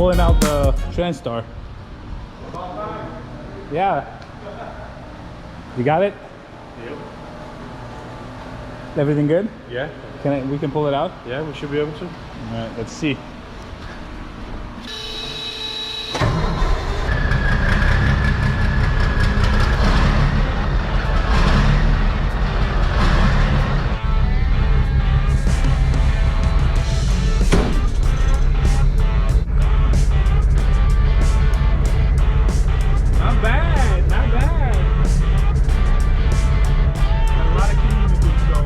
pulling out the Transtar. Yeah. You got it? Yep. Everything good? Yeah. We can pull it out? Yeah, we should be able to. All right, let's see. Not bad, not bad. Got a lot of kilometers to go.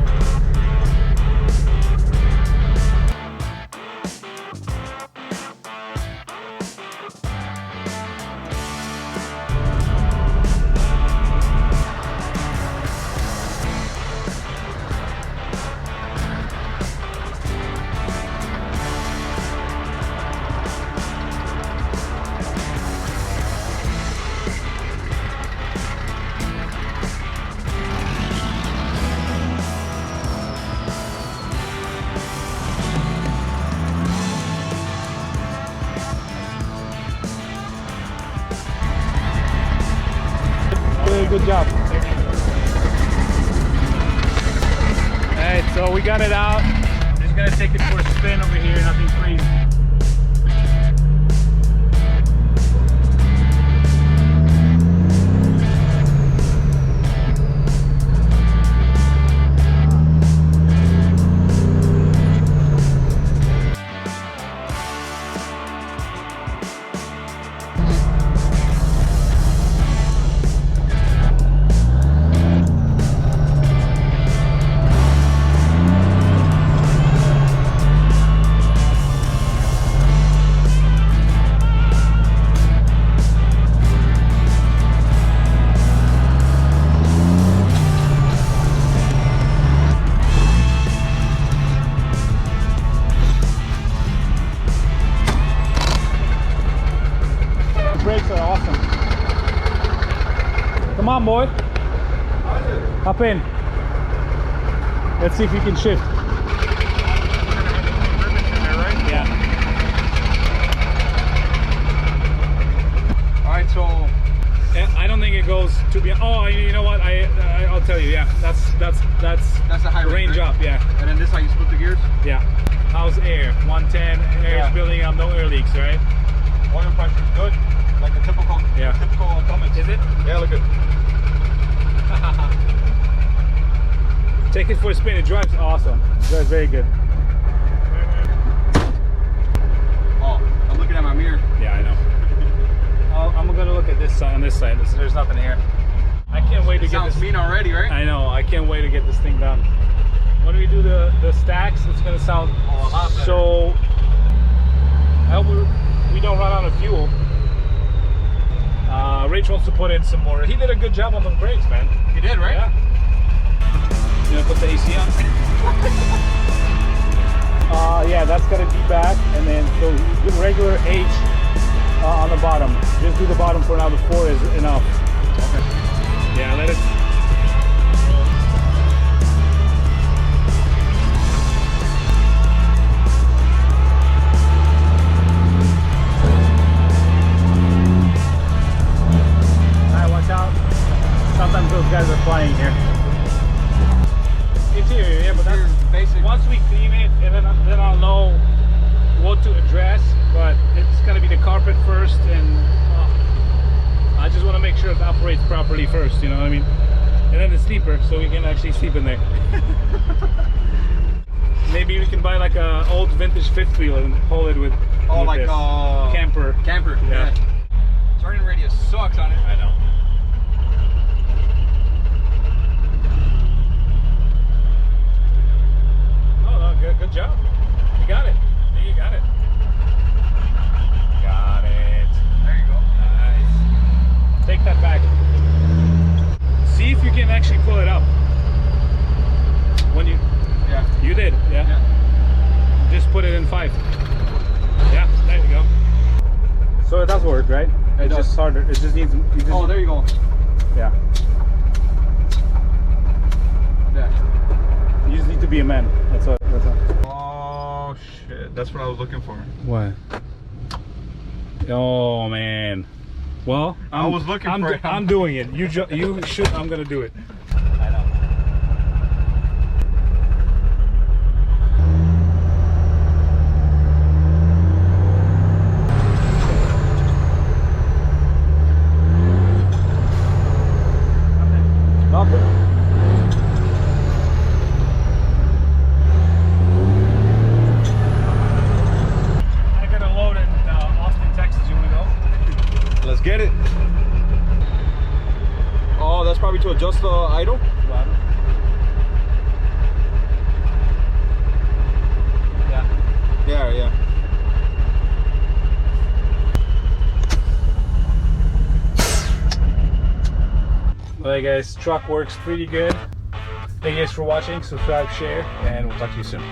Good job. Alright, so we got it out. Just gonna take it for a spin over here, nothing crazy. Brakes are awesome. Come on, boy. Hop in. Let's see if you can shift. Yeah. All right, so I don't think it goes to be. Oh, you know what? I'll tell you. Yeah, that's a high range right? up. Yeah. And then this how you split the gears? Yeah. How's air? 110. Air's building up. No air leaks, right? Oil pressure is good. Like a typical Cummins. Is it? Yeah, look good. Take it for a spin. It drives awesome. It drives very good. Oh, I'm looking at my mirror. Yeah, I know. I'm gonna look at this side. On this side, there's nothing here. I can't wait to get this. Sounds mean already, right? I know. I can't wait to get this thing done. When we do the stacks, it's gonna sound a lot better. so. I hope we don't run out of fuel. Rich wants to put in some more. He did a good job on the brakes, man. He did, right? Yeah. You gonna put the AC on? Yeah, that's gotta be back, and then so the regular H on the bottom. Just do the bottom for now. The 4 is enough. Okay. Yeah, let it. Sometimes those guys are flying here. Interior, yeah, but that's basic. Once we clean it, and then I'll know what to address. But it's gonna be the carpet first, and I just want to make sure it operates properly first. You know what I mean? And then the sleeper, so we can actually sleep in there. Maybe we can buy like a old vintage fifth wheel and haul it with. Oh, with like this. Camper. Camper. Yeah. Turning radius sucks on it. I know. Good job. You got it. You got it. Got it. There you go. Nice. Take that back. See if you can actually pull it up. When you. Yeah. You did. Yeah. Just put it in 5. Yeah. There you go. So it does work, right? It's just harder. It just needs. Oh, there you go. Yeah. Yeah. You just need to be a man. That's all. Oh shit! That's what I was looking for. What? Oh man. Well, I was looking for it. I'm doing it. You should. I'm gonna do it. I know. Nothing. I got a load in Austin, Texas. You wanna go? Let's get it. Oh, that's probably to adjust the idle. Yeah. Yeah. Alright guys, truck works pretty good. Thank you guys for watching. Subscribe, share, and we'll talk to you soon.